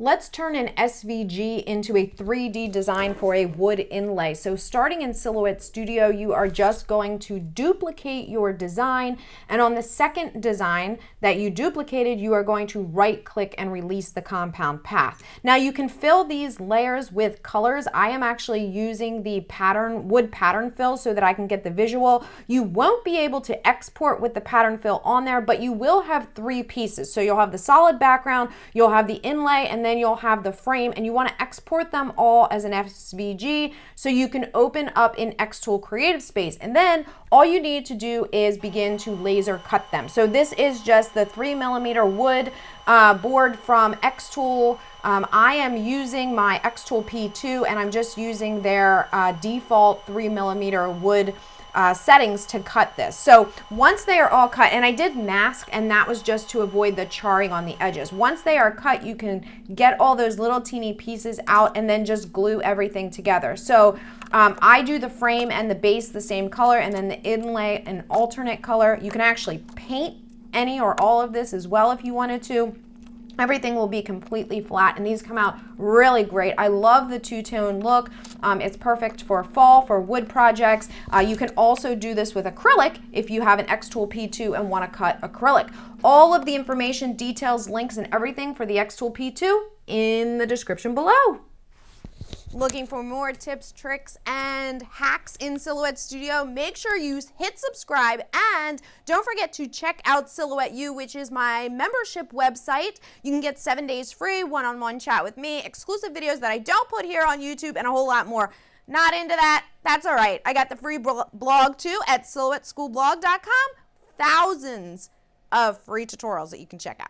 let's turn an SVG into a 3D design for a wood inlay. So starting in Silhouette Studio, you are just going to duplicate your design, and on the second design that you duplicated, you are going to right click and release the compound path. Now you can fill these layers with colors. I am actually using the wood pattern fill so that I can get the visual. You won't be able to export with the pattern fill on there, but you will have 3 pieces. So you'll have the solid background, you'll have the inlay, and then you'll have the frame, and you want to export them all as an SVG so you can open up in Xtool Creative Space, and then all you need to do is begin to laser cut them. So this is just the 3mm wood board from Xtool. I am using my Xtool P2, and I'm just using their default 3mm wood settings to cut this. So once they are all cut, and I did mask, and that was just to avoid the charring on the edges. Once they are cut, you can get all those little teeny pieces out and then just glue everything together. So I do the frame and the base the same color, and then the inlay an alternate color. You can actually paint any or all of this as well if you wanted to. Everything will be completely flat, and these come out really great. I love the two-tone look. It's perfect for fall, for wood projects. You can also do this with acrylic if you have an Xtool P2 and want to cut acrylic. All of the information, details, links, and everything for the Xtool P2 in the description below. Looking for more tips, tricks, and hacks in Silhouette Studio? Make sure you hit subscribe, and don't forget to check out Silhouette U, which is my membership website. You can get 7 days free, one-on-one chat with me, exclusive videos that I don't put here on YouTube, and a whole lot more. Not into that? That's all right. I got the free blog too at silhouetteschoolblog.com. Thousands of free tutorials that you can check out.